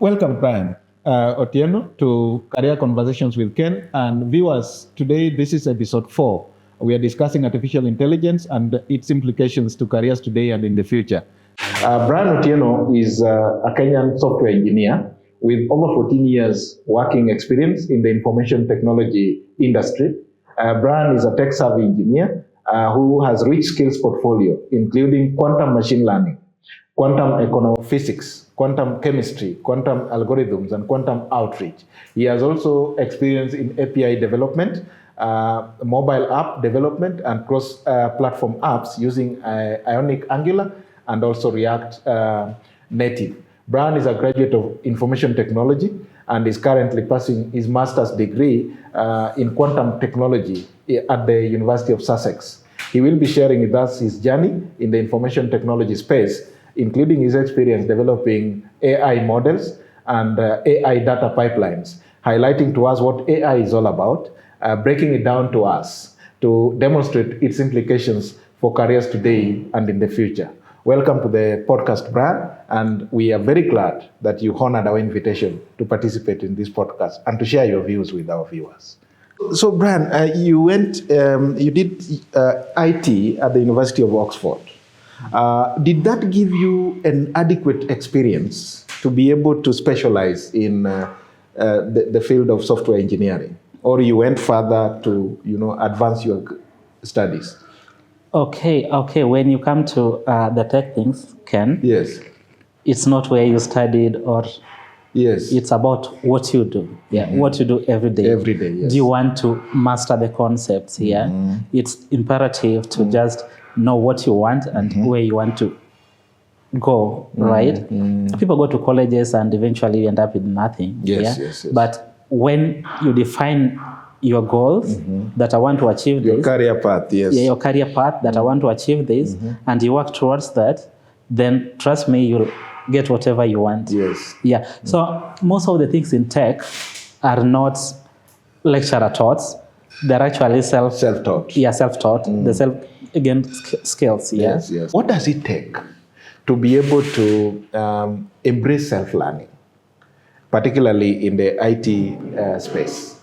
Welcome, Brian Otieno, to Career Conversations with Ken. And viewers, today this is episode 4. We are discussing artificial intelligence and its implications to careers today and in the future. Brian Otieno is a Kenyan software engineer with over 14 years working experience in the information technology industry. Brian is a tech-savvy engineer who has rich skills portfolio, including quantum machine learning, quantum econophysics, quantum chemistry, quantum algorithms, and quantum outreach. He has also experience in API development, mobile app development, and cross-platform apps using Ionic Angular and also React Native. Brian is a graduate of information technology and is currently pursuing his master's degree in quantum technology at the University of Sussex. He will be sharing with us his journey in the information technology space, including his experience developing AI models and AI data pipelines, highlighting to us what AI is all about, breaking it down to us to demonstrate its implications for careers today and in the future. Welcome to the podcast, Brian, and we are very glad that you honored our invitation to participate in this podcast and to share your views with our viewers. So, Brian, you did IT at the University of Oxford. Did that give you an adequate experience to be able to specialize in the field of software engineering, or you went further to, advance your studies? Okay. When you come to the tech things, Ken, Yes. it's not where you studied or Yes. it's about what you do. Yeah, what you do every day. Every day, yes. Do you want to master the concepts here? It's imperative to just know what you want and where you want to go, right? People go to colleges and eventually end up with nothing. Yes. But when you define your goals that I want to achieve Your this, career path, yes. your career path that I want to achieve this, and you work towards that, then trust me, you'll get whatever you want. Yes. Yeah. So most of the things in tech are not lecturer taught. They're actually Self-taught. Yeah, self-taught. The skills. Yeah. Yes. What does it take to be able to embrace self-learning, particularly in the IT space?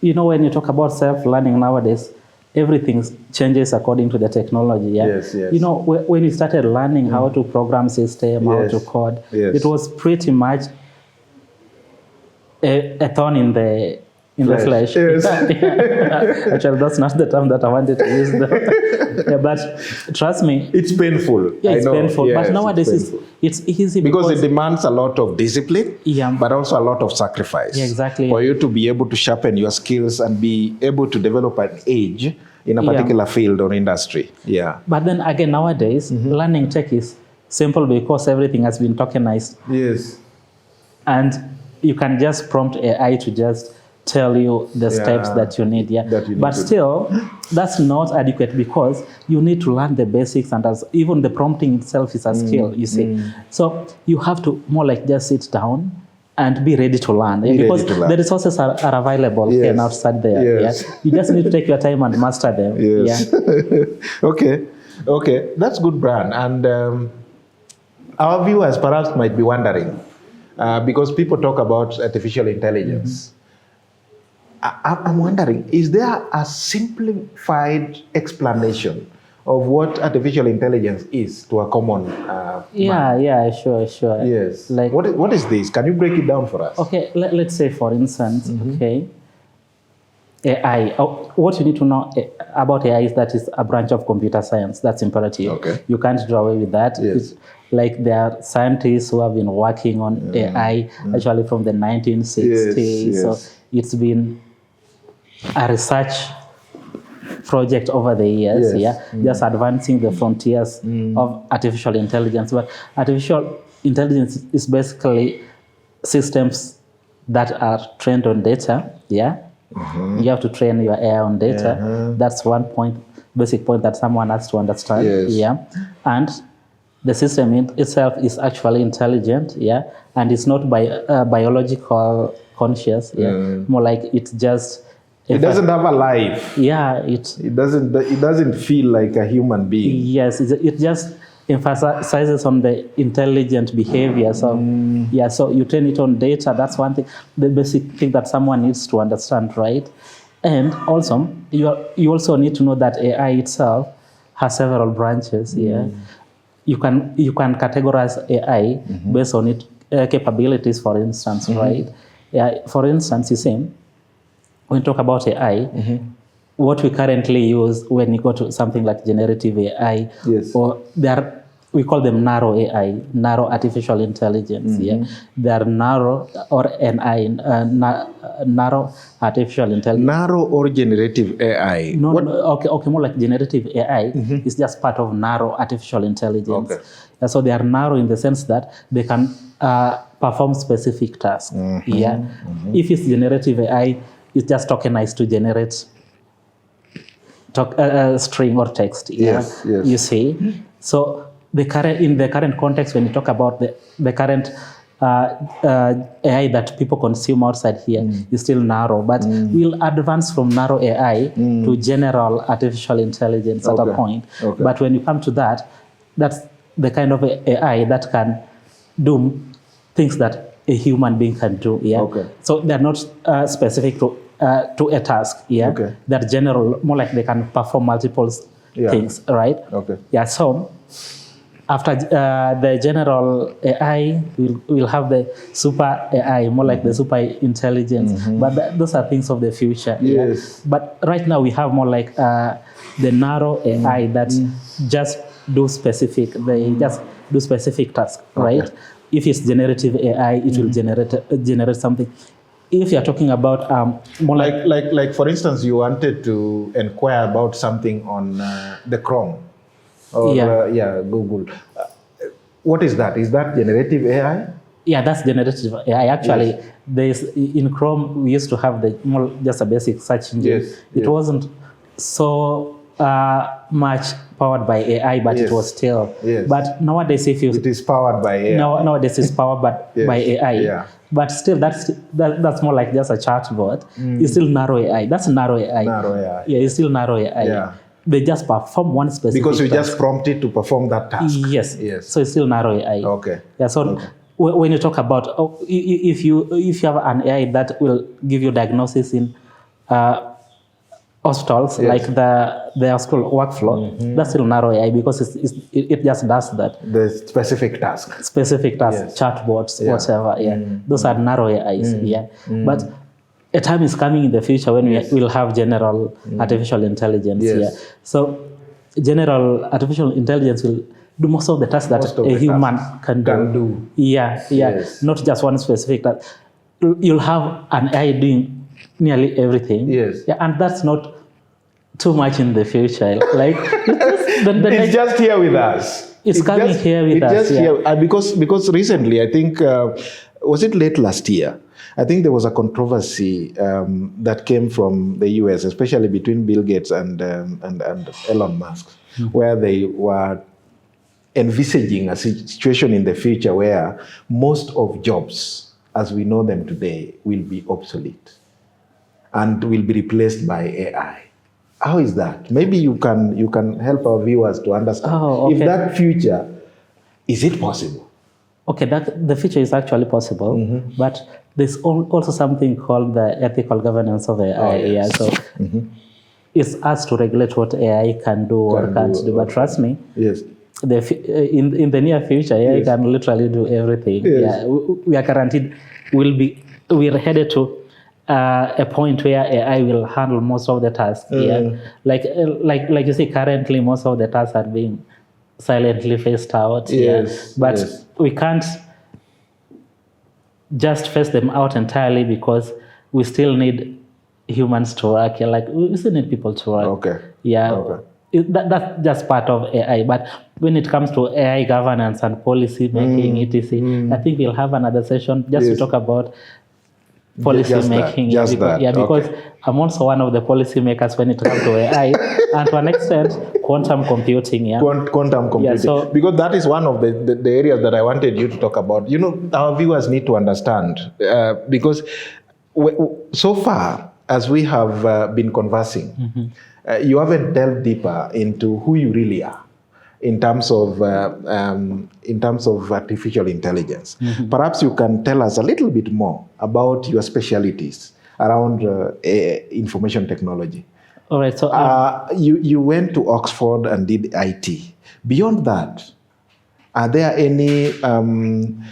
You know, when you talk about self-learning nowadays, everything changes according to the technology. Yeah? Yes. You know, when we started learning how to program system, how to code, it was pretty much a thorn in the flesh. Yes. Actually, that's not the term that I wanted to use. But trust me, It's painful. yeah, it's I know. painful. Yes, but nowadays painful. it's easy Because it demands a lot of discipline, Yeah. but also a lot of sacrifice. Yeah, exactly. For you to be able to sharpen your skills and be able to develop an edge in a particular field or industry. Yeah. But then again, nowadays, learning tech is simple because everything has been tokenized. Yes. And you can just prompt AI to just tell you the steps that you need. Yeah. That you need but to still, that's not adequate because you need to learn the basics, and even the prompting itself is a skill, you see. So you have to more like just sit down and be ready to learn. Because the resources are available and outside there. Yes. Yeah? You just need to take your time and master them. Yes. Yeah. Okay. That's good, Brian. And our viewers perhaps might be wondering, because people talk about artificial intelligence. I'm wondering, is there a simplified explanation of what artificial intelligence is to a common man? Yeah, sure. Yes. Like, what is this? Can you break it down for us? Okay, let's say, for instance, AI. What you need to know about AI is that it's a branch of computer science. That's imperative. Okay. You can't do away with that. Yes. Like there are scientists who have been working on AI actually from the 1960s. Yes. So it's been a research project over the years, just advancing the frontiers of artificial intelligence. But artificial intelligence is basically systems that are trained on data, You have to train your AI on data. That's one basic point that someone has to understand, And the system itself is actually intelligent, and it's not biological conscious, More like it's just... It doesn't have a life. Yeah, It doesn't feel like a human being. Yes, it just emphasizes on the intelligent behavior. So so you train it on data. That's one thing, the basic thing that someone needs to understand, right? And also you also need to know that AI itself has several branches. You can categorize AI based on its capabilities, for instance, right? For instance, you see, when you talk about AI, what we currently use when you go to something like generative AI, or we call them narrow AI, narrow artificial intelligence. They are narrow or NI, narrow artificial intelligence. Narrow or generative AI? Okay, more like generative AI is just part of narrow artificial intelligence. So they are narrow in the sense that they can perform specific tasks. If it's generative AI, it's just tokenized to generate string or text. You see. So in the current context, when you talk about the current AI that people consume outside here is still narrow, but we'll advance from narrow AI to general artificial intelligence at a point. But when you come to that, that's the kind of AI that can do things that a human being can do. So they're not specific to a task. They're general, more like they can perform multiple things, right? So after the general AI, we'll have the super AI, more like the super intelligence. But those are things of the future. But right now we have more like the narrow AI that just do specific. They just do specific tasks, right? If it's generative AI, it will generate something. If you're talking about more like for instance, you wanted to inquire about something on the Chrome. Or Google. What is that? Is that generative AI? Yeah, that's generative AI. Actually, there's in Chrome we used to have just a basic search engine. It wasn't so much powered by AI, but it was still. But nowadays, it is powered by AI. Nowadays, it's powered by AI. But still, that's more like just a chatbot. It's still narrow AI. That's narrow AI. It's still narrow AI. They just perform one specific because you task. just prompt it to perform that task. Yes. So it's still narrow AI. So when you talk about if you have an AI that will give you diagnosis in hospitals, like the hospital workflow, that's still narrow AI because it just does that. The specific task, chatbots, whatever. Those are narrow AIs. But a time is coming in the future when we will have general artificial intelligence. So general artificial intelligence will do most of the tasks that a human can do. Not just one specific task. You'll have an AI doing nearly everything. And that's not too much in the future. Like it's just here with us. It's coming here with us. Because recently, I think was it late last year? I think there was a controversy that came from the US, especially between Bill Gates and Elon Musk, where they were envisaging a situation in the future where most of jobs, as we know them today, will be obsolete and will be replaced by AI. How is that? Maybe you can help our viewers to understand if that future, is it possible? Okay, the future is actually possible, but there's also something called the ethical governance of AI. So it's us to regulate what AI can do or can't do. But trust me, in the near future, AI can literally do everything. We are guaranteed we're headed to a point where AI will handle most of the tasks. Like you see, currently most of the tasks are being silently phased out. But we can't just phase them out entirely because we still need humans to work. Like we still need people to work. That's just part of AI. But when it comes to AI governance and policy making, etc., I think we'll have another session just to talk about policy making. Because I'm also one of the policy makers when it comes to AI, and to an extent, quantum computing. Quantum computing. Because that is one of the areas that I wanted you to talk about. You know, our viewers need to understand because so far as we have been conversing, you haven't delved deeper into who you really are. in terms of artificial intelligence. Perhaps you can tell us a little bit more about your specialties around information technology. All right. So you went to Oxford and did IT. Beyond that, are there any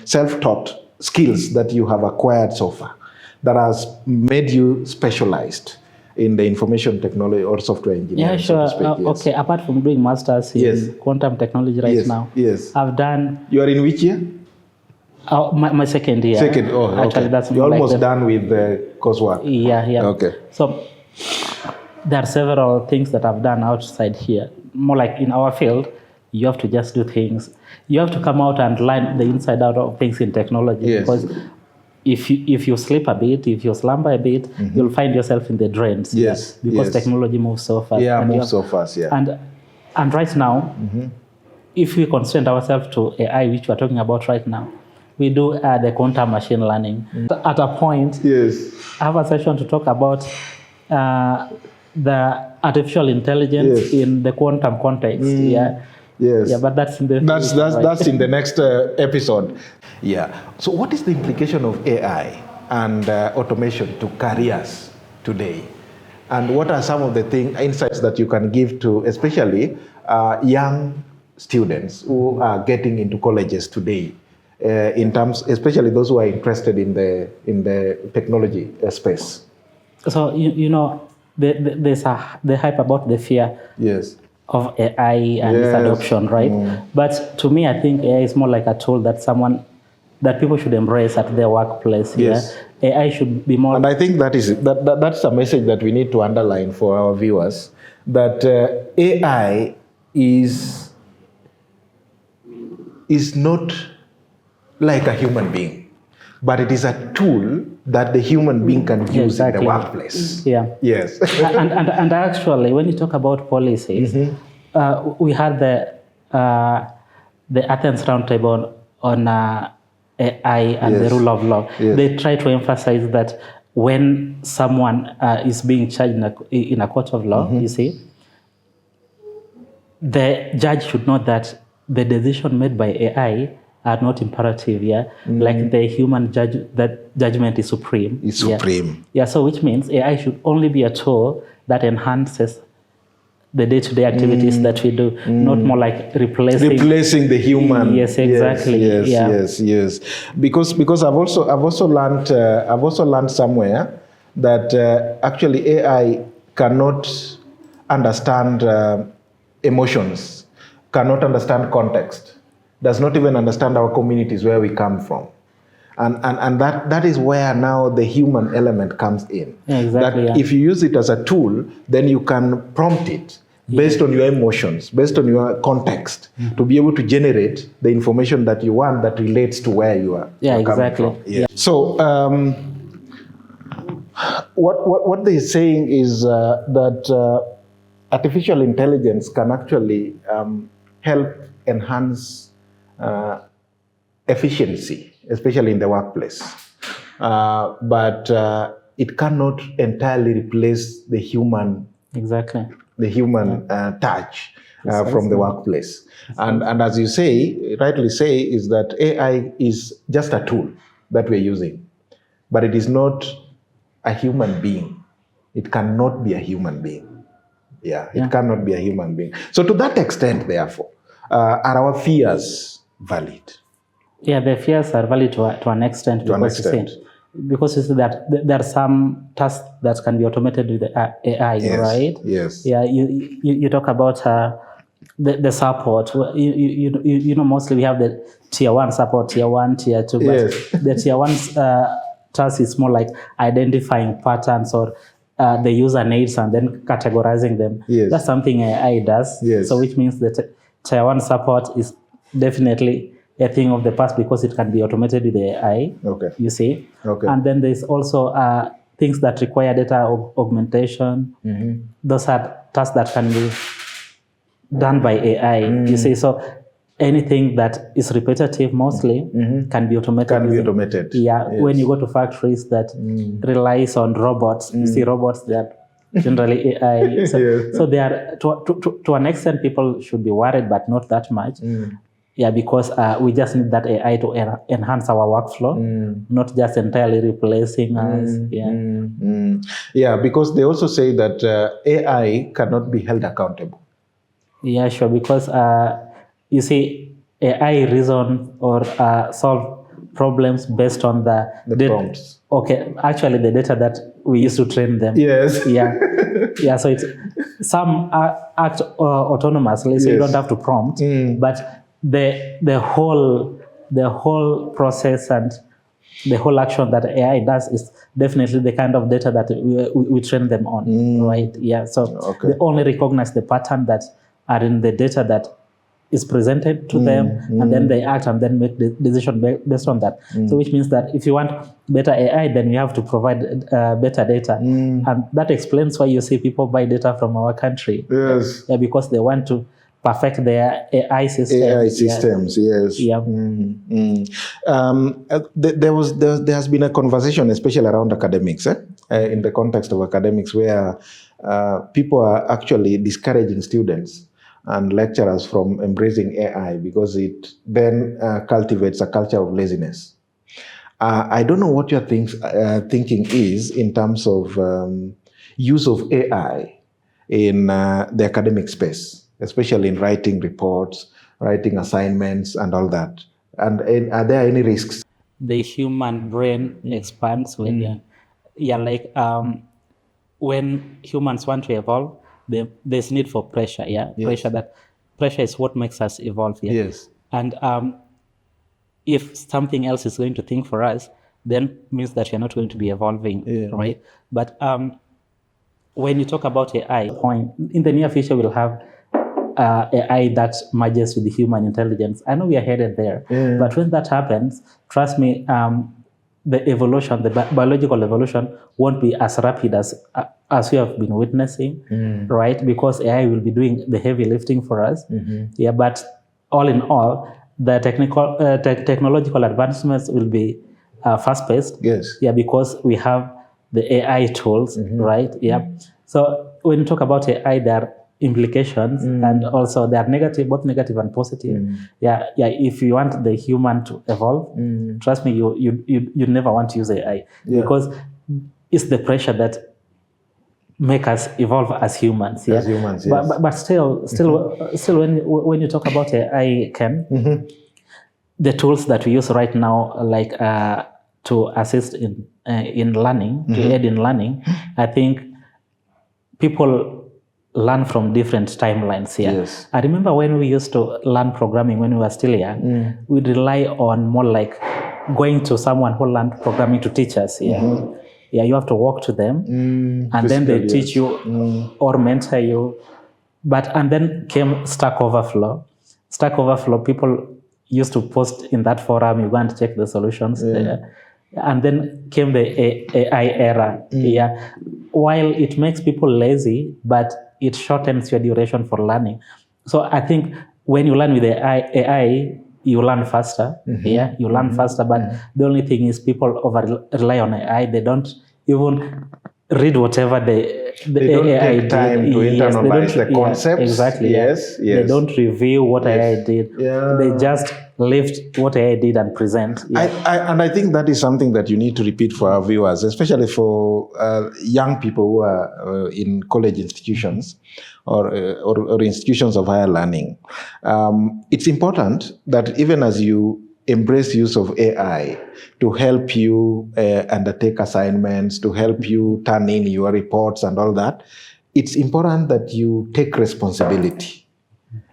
self-taught skills that you have acquired so far that has made you specialized in the information technology or software engineering? Yeah, sure. So to speak? Yes. Okay, apart from doing masters in quantum technology right now, I've done... You are in which year? My second year. Second, okay. Actually, that's You're almost like done with the coursework. Yeah. Okay. So there are several things that I've done outside here. More like in our field, you have to just do things. You have to come out and learn the inside out of things in technology. Because if you sleep a bit, if you slumber a bit, you'll find yourself in the drains. Because technology moves so fast. And right now, if we constrain ourselves to AI, which we're talking about right now, we do the quantum machine learning. At a point, I have a session to talk about the artificial intelligence in the quantum context. But that's in the that's in the next episode. So what is the implication of AI and automation to careers today? And what are some of the insights that you can give to especially young students who are getting into colleges today, in terms, especially those who are interested in the technology space? So there's the hype about the fear of AI and its adoption, right? But to me, I think AI is more like a tool that people should embrace at their workplace. AI should be more. And I think that's a message that we need to underline for our viewers, that AI is not like a human being, but it is a tool that the human being can use in the workplace. And actually, when you talk about policies, we had the Athens Roundtable on AI and the rule of law. They try to emphasize that when someone is being charged in a court of law, you see, the judge should know that the decision made by AI are not imperative, like the human judgment is supreme. So which means AI should only be a tool that enhances the day-to-day activities that we do, not more like replacing the human. Yes. Because I've also learned somewhere that actually AI cannot understand emotions, cannot understand context, does not even understand our communities, where we come from. And that is where now the human element comes in. If you use it as a tool, then you can prompt it based on your emotions, based on your context, to be able to generate the information that you want that relates to where you are coming from. So what they're saying is that artificial intelligence can actually help enhance efficiency, especially in the workplace. But it cannot entirely replace the human touch from the workplace. And as you rightly say, is that AI is just a tool that we're using, but it is not a human being. It cannot be a human being. It cannot be a human being. So to that extent, therefore, are our fears valid? The fears are valid to an extent. Because you see that there are some tasks that can be automated with AI, right? You talk about the support. Mostly we have the tier 1 support, tier 1, tier 2. But the tier 1 task is more like identifying patterns or the user needs and then categorizing them. That's something AI does. So which means that tier 1 support is definitely a thing of the past because it can be automated with AI, you see. And then there's also things that require data augmentation. Those are tasks that can be done by AI, you see. So anything that is repetitive mostly can be automated. When you go to factories that relies on robots, you see robots that generally AI. So, Yes. so they are to an extent people should be worried, but not that much. Yeah, because we just need that AI to enhance our workflow, not just entirely replacing us. Yeah. Yeah, because they also say that AI cannot be held accountable. Yeah, sure. Because you see, AI reason or solve problems based on the prompts. Okay, actually, the data that we used to train them. Yes. Yeah. Yeah. So it's some act autonomously, so you don't have to prompt, but the whole process and the whole action that AI does is definitely the kind of data that we train them on, right? Yeah. So they only recognize the pattern that are in the data that is presented to them, and then they act and then make the decision based on that. So which means that if you want better AI, then you have to provide better data. And that explains why you see people buy data from our country. Yes. Yeah, because they want to perfect their AI system. AI systems, yes. Yeah. There has been a conversation, especially around academics, in the context of academics, where people are actually discouraging students and lecturers from embracing AI because it then cultivates a culture of laziness. I don't know what your thinking is in terms of use of AI in the academic space, especially in writing reports, writing assignments, and all that. And are there any risks? The human brain expands when when humans want to evolve, there's need for pressure. Yeah, Yes. Pressure is what makes us evolve. Yeah? Yes. And if something else is going to think for us, then means that you're not going to be evolving, right? But when you talk about AI, in the near future we'll have AI that merges with the human intelligence. I know we are headed there, but when that happens, trust me, the evolution, the biological evolution, won't be as rapid as we have been witnessing, right? Because AI will be doing the heavy lifting for us. Yeah, but all in all, the technological advancements will be fast-paced. Yes. Yeah, because we have the AI tools, right? Yeah. So when you talk about AI, there are implications, and also they are negative, both negative and positive. Yeah. If you want the human to evolve, trust me, you never want to use AI because it's the pressure that make us evolve as humans. Yeah. As humans, yes. But still, when you talk about AI, Ken, the tools that we use right now, like to assist in learning, to aid in learning, I think people learn from different timelines here. Yes. I remember when we used to learn programming when we were still young, we'd rely on more like going to someone who learned programming to teach us. Yeah. Yeah, you have to walk to them, and then they teach you or mentor you. And then came Stack Overflow. Stack Overflow, people used to post in that forum, you go and check the solutions there. And then came the AI era. Yeah. While it makes people lazy, but it shortens your duration for learning. So I think when you learn with AI, you learn faster. Yeah, you learn faster. But the only thing is people rely on AI. They don't even read whatever they don't AI take time did. to internalize the concepts. Exactly. Yes. They don't review what AI did. Yeah. They just lift what AI did and present. I think that is something that you need to repeat for our viewers, especially for young people who are in college institutions or institutions of higher learning. It's important that even as you embrace use of AI to help you undertake assignments, to help you turn in your reports and all that, it's important that you take responsibility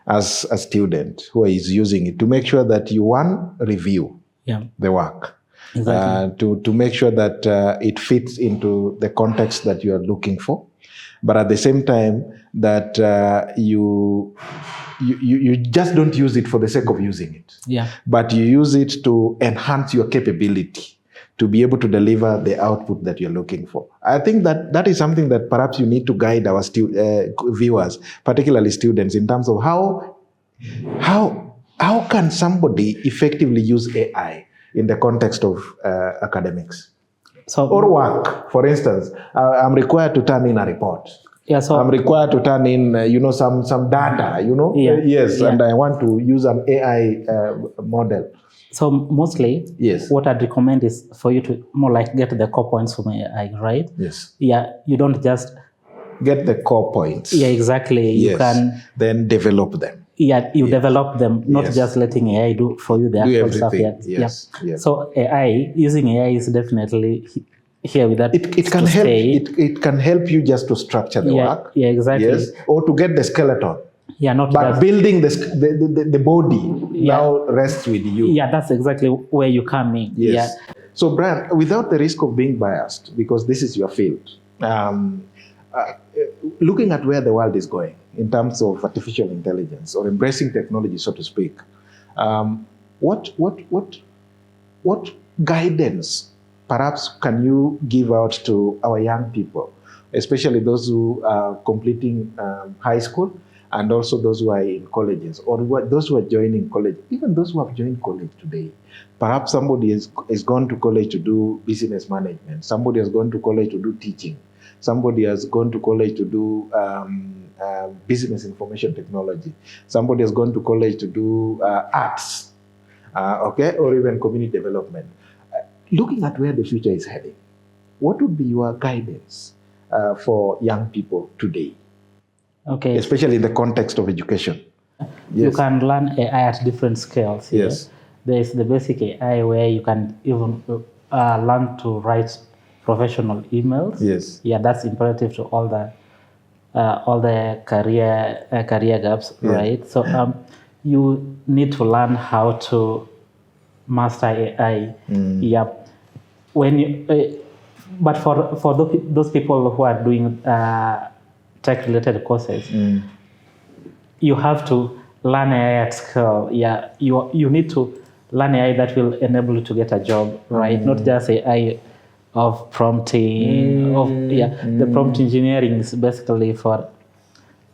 as a student who is using it to make sure that you, review the work. Exactly. To make sure that it fits into the context that you are looking for, but at the same time that you just don't use it for the sake of using it. Yeah. But you use it to enhance your capability to be able to deliver the output that you're looking for. I think that is something that perhaps you need to guide our viewers, particularly students, in terms of how can somebody effectively use AI in the context of academics? So or work. For instance, I'm required to turn in a report. yeah, so I'm required to turn in, some data, Yeah, Yes, yeah. and I want to use an AI model. So mostly, Yes. what I'd recommend is for you to more like get the core points from AI, right? Yes. Yeah, you don't just Get the core points. yeah, exactly. Yes. You can then develop them. you develop them, not Yes. just letting AI do for you the Do actual stuff. Yeah, everything. Yes. yeah. Yes. So using AI is definitely here with that. It can to help. stay. It can help you just to structure the Yeah, work. yeah, exactly. Yes, or to get the skeleton. Yeah, not But just building the body now rests with you. yeah. That's exactly where you come in. Yes. Yeah. So, Brian, without the risk of being biased, because this is your field, looking at where the world is going in terms of artificial intelligence or embracing technology, so to speak, what guidance perhaps can you give out to our young people, especially those who are completing high school and also those who are in colleges or those who are joining college, even those who have joined college today? Perhaps somebody has gone to college to do business management. Somebody has gone to college to do teaching. Somebody has gone to college to do business information technology. Somebody has gone to college to do arts, or even community development. Looking at where the future is heading, what would be your guidance for young people today, Okay. especially in the context of education? You Yes. can learn AI at different scales. Yeah? Yes. There is the basic AI where you can even learn to write professional emails. Yes. Yeah, that's imperative to all the career gaps, Yeah. right? So you need to learn how to master AI. Yeah. When you, but for those people who are doing tech-related courses, you have to learn AI at scale. Yeah, you need to learn AI that will enable you to get a job, right? Not just AI of prompting. The prompt engineering is basically for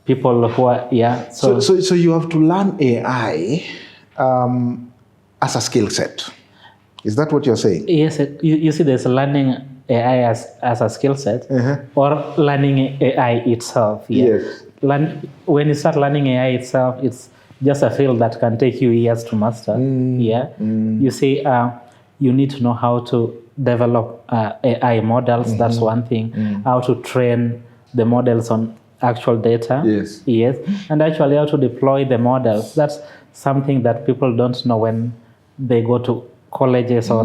people who are So you have to learn AI as a skill set. Is that what you're saying? Yes, you see, there's learning AI as a skill set or learning AI itself. Yeah. Yes. When you start learning AI itself, it's just a field that can take you years to master. Yeah. You see, you need to know how to develop AI models. That's one thing. How to train the models on actual data. Yes. Yes. And actually how to deploy the models. That's something that people don't know when they go to colleges or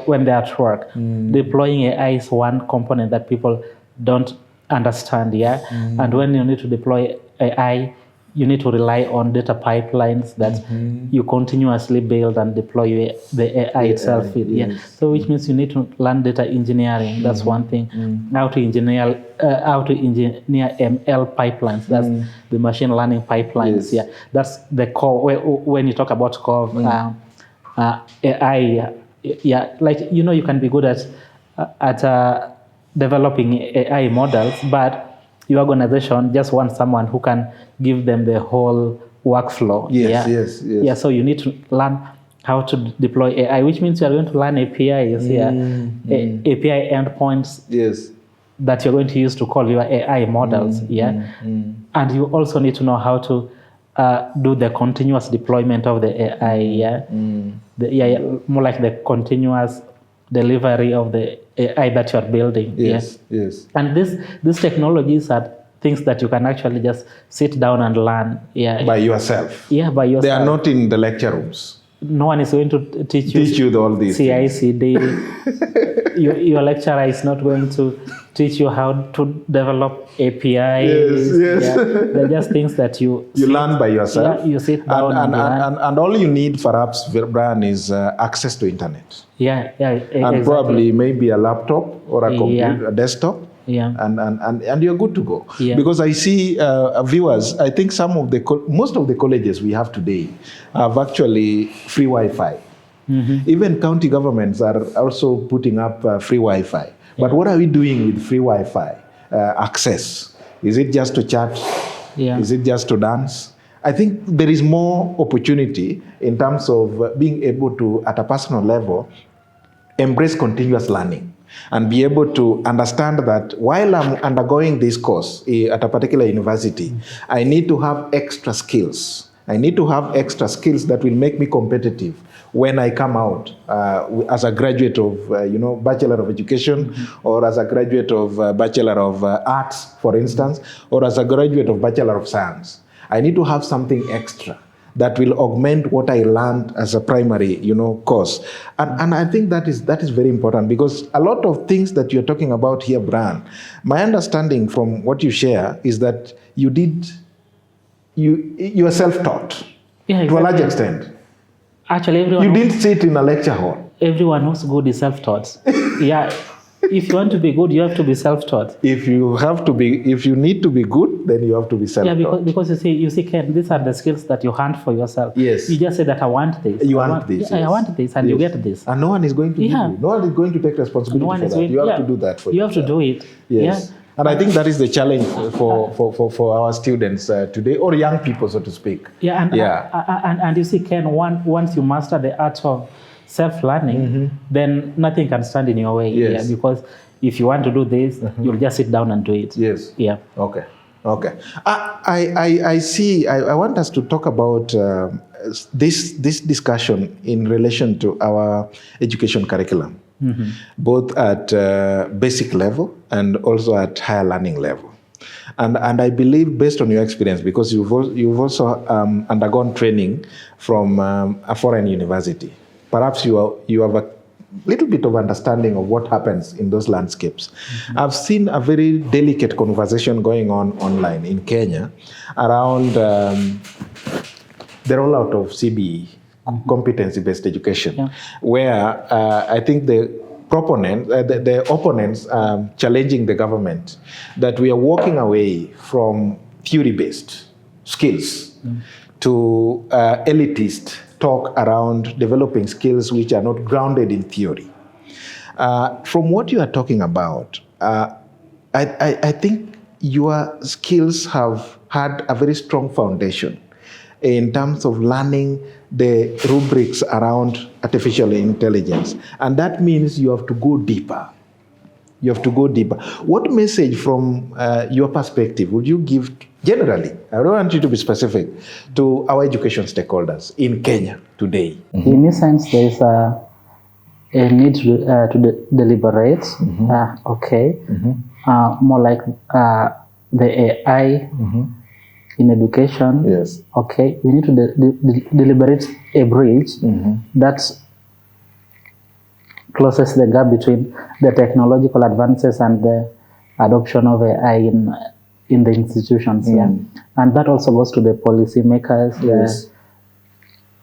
when they're at work. Deploying AI is one component that people don't understand. Yeah. And when you need to deploy AI, you need to rely on data pipelines that you continuously build and deploy the AI itself. Yeah. So which means you need to learn data engineering. That's one thing. How to engineer ML pipelines. That's the machine learning pipelines. Yes. Yeah. That's the core. When you talk about core AI, yeah, like you can be good at developing AI models, but your organization just wants someone who can give them the whole workflow. Yes, yeah. yes, yes. Yeah, so you need to learn how to deploy AI, which means you are going to learn APIs, API endpoints. Yes. That you're going to use to call your AI models. And you also need to know how to do the continuous deployment of the AI. More like the continuous delivery of the AI that you're building. Yes. Yes. And these technologies are things that you can actually just sit down and learn. By yourself. Yeah, by yourself. They are not in the lecture rooms. No one is going to teach you all these CI/CD. Your lecturer is not going to teach you how to develop APIs. Yes. Yeah. They're just things that you learn by yourself. Yeah, you sit down and all you need, perhaps, Brian, is access to internet. Yeah. And exactly. probably maybe a laptop or a computer, a desktop. Yeah. And you're good to go. Yeah. Because I see viewers, I think most of the colleges we have today have actually free Wi-Fi. Even county governments are also putting up free Wi-Fi. But what are we doing with free Wi-Fi access? Is it just to chat? Yeah. Is it just to dance? I think there is more opportunity in terms of being able to, at a personal level, embrace continuous learning. and be able to understand that while I'm undergoing this course at a particular university, I need to have extra skills. I need to have extra skills that will make me competitive when I come out as a graduate of, Bachelor of Education, or as a graduate of Bachelor of Arts, for instance, or as a graduate of Bachelor of Science. I need to have something extra that will augment what I learned as a primary, course. And I think that is very important, because a lot of things that you're talking about here, Brian, my understanding from what you share is that you are self-taught, to a large extent. Actually, everyone. You didn't sit in a lecture hall. Everyone who's good is self-taught. Yeah. If you want to be good, you have to be self-taught. If you need to be good, then you have to be self-taught. Yeah, because you see, Ken, these are the skills that you hunt for yourself. Yes. You just say that I want this. You want this. Yeah, yes. I want this, and you get this. And no one is going to give you. No one is going to take responsibility for that. You have to do that for yourself. You have to do it. Yes. Yeah. And I think that is the challenge for our students today, or young people, so to speak. Yeah, and you see, Ken, once you master the art of self-learning, then nothing can stand in your way. Yes. Yeah, because if you want to do this, you'll just sit down and do it. Yes. Yeah. Okay. I see. I want us to talk about this discussion in relation to our education curriculum, both at basic level and also at higher learning level. And I believe, based on your experience, because you've also undergone training from a foreign university, perhaps you have a little bit of understanding of what happens in those landscapes. I've seen a very delicate conversation going on online in Kenya around the rollout of CBE, competency-based education, where I think the opponents challenging the government that we are walking away from theory-based skills to elitist talk around developing skills which are not grounded in theory. From what you are talking about, I think your skills have had a very strong foundation in terms of learning the rubrics around artificial intelligence. And that means you have to go deeper. You have to go deeper. What message from your perspective would you give generally, I don't want you to be specific, to our education stakeholders in Kenya today? In a sense, there is a need to deliberate. More like the AI in education. Yes. Okay, we need to deliberate a bridge that closes the gap between the technological advances and the adoption of AI in the institutions. And that also goes to the policymakers,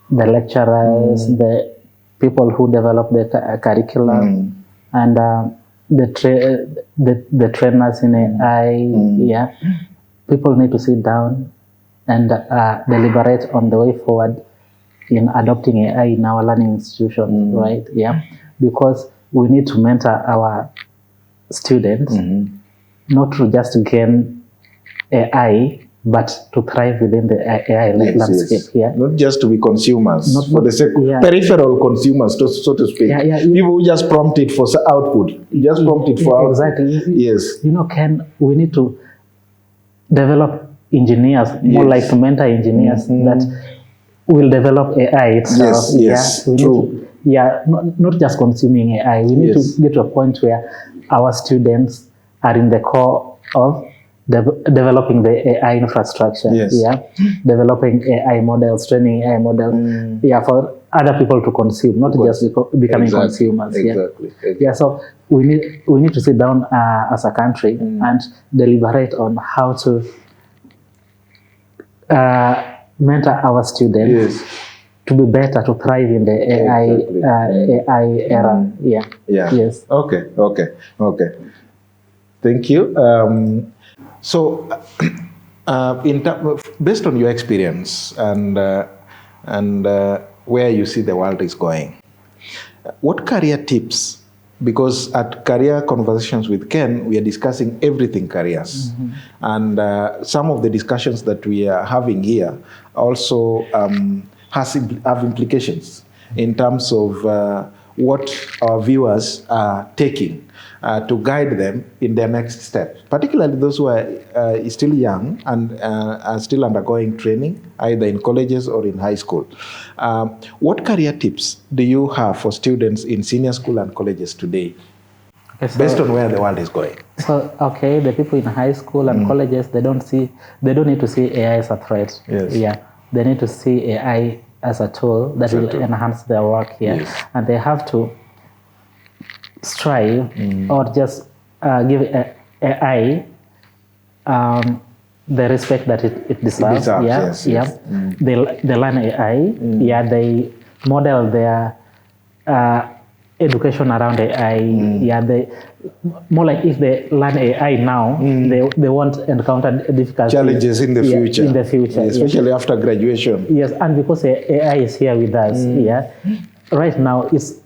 the lecturers, the people who develop the curriculum, and the trainers in AI. People need to sit down and deliberate on the way forward in adopting AI in our learning institutions, right? Yeah, because we need to mentor our students, not to just gain AI, but to thrive within the AI landscape. Yeah, not just to be consumers, for the sake of peripheral consumers, so to speak. People who just prompt it for output. Just prompt it for output. Exactly. Yes. We need to develop engineers, more like to mentor engineers that will develop AI itself. Yes, true. Not just consuming AI. We need to get to a point where our students are in the core of developing the AI infrastructure. Developing AI models, training AI models. For other people to consume, not just becoming consumers. Exactly. So we need to sit down as a country and deliberate on how to mentor our students to be better, to thrive in the AI era. Yes. Okay. Thank you. So, based on your experience and where you see the world is going, what career tips? Because at Career Conversations with Ken, we are discussing everything careers. And some of the discussions that we are having here also have implications in terms of what our viewers are taking to guide them in their next step, particularly those who are still young and are still undergoing training, either in colleges or in high school. What career tips do you have for students in senior school and colleges today, based on where the world is going? So, okay, the people in high school and colleges, they don't need to see AI as a threat. Yes. Yeah, they need to see AI as a tool that will enhance their work here. Yes. And they have to strive or just give AI the respect that it deserves. They learn AI. Yeah, they model their education around AI. Yeah, they more like if they learn AI now, they won't encounter difficult challenges in the future. In the future, especially after graduation. Yes, and because AI is here with us. Yeah, right now it's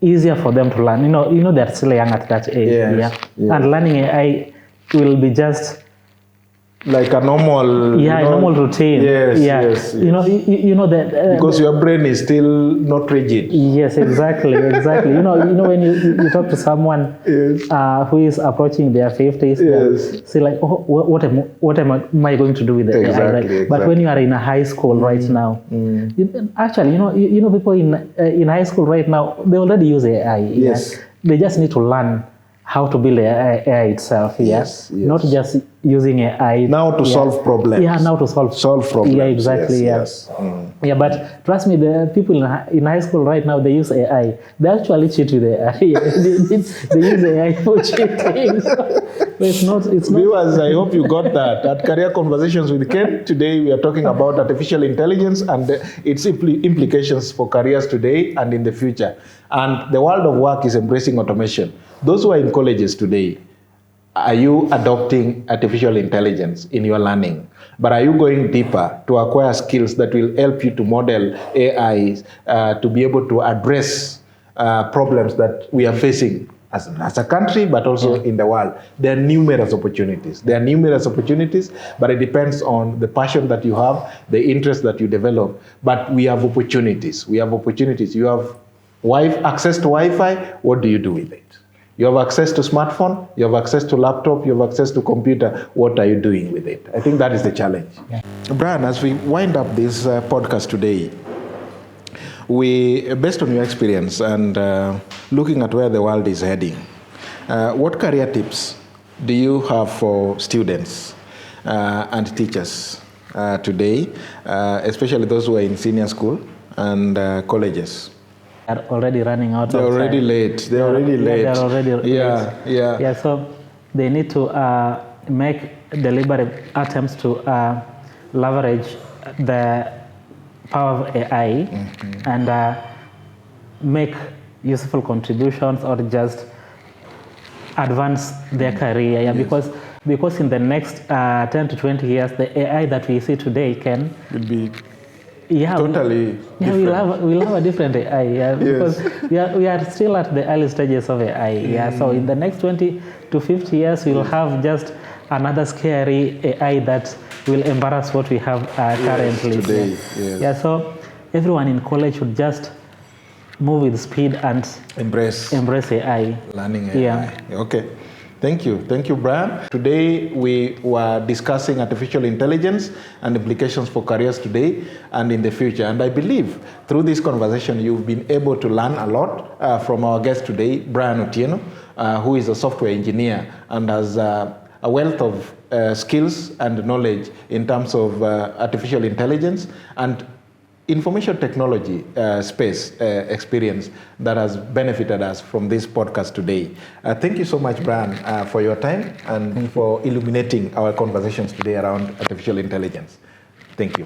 easier for them to learn. You know they're still young at that age. Yes. And learning AI will be just like a normal normal routine. Yes. You know that because your brain is still not rigid. Yes, exactly. You know when you talk to someone who is approaching their 50s, say like, oh, what am I going to do with the AI? Right? But when you are in a high school right now, actually you know people in high school right now, they already use AI. Yes. They just need to learn how to build AI itself. Not just using AI now to solve problems. Now to solve problems. Yeah, exactly. Yes. Yeah, but trust me, the people in high school right now, they use AI. They actually cheat with AI. they use AI for cheating. It's not. Viewers, I hope you got that. At Career Conversations with Ken, today we are talking about artificial intelligence and its implications for careers today and in the future. And the world of work is embracing automation. Those who are in colleges today, are you adopting artificial intelligence in your learning? But are you going deeper to acquire skills that will help you to model AI to be able to address problems that we are facing as a country, but also in the world? There are numerous opportunities. But it depends on the passion that you have, the interest that you develop. But we have opportunities. You have access to Wi-Fi. What do you do with it? You have access to smartphone, you have access to laptop, you have access to computer. What are you doing with it? I think that is the challenge. Yeah. Brian, as we wind up this podcast today, based on your experience and looking at where the world is heading, what career tips do you have for students and teachers today, especially those who are in senior school and colleges? Are already running out of time. They're already late. They're already late. Yeah. So they need to make deliberate attempts to leverage the power of AI and make useful contributions or just advance their career. Because in the next 10 to 20 years, the AI that we see today will be totally different. We'll have a different AI, because we are still at the early stages of AI. So in the next 20 to 50 years, we'll have just another scary AI that will embarrass what we have currently. Today, so everyone in college should just move with speed and embrace AI. Learning AI. Okay. Thank you, Brian. Today we were discussing artificial intelligence and implications for careers today and in the future. And I believe through this conversation you've been able to learn a lot from our guest today, Brian Otieno, who is a software engineer and has a wealth of skills and knowledge in terms of artificial intelligence and information technology space experience that has benefited us from this podcast today. Thank you so much, Brian, for your time and for illuminating our conversations today around artificial intelligence. Thank you.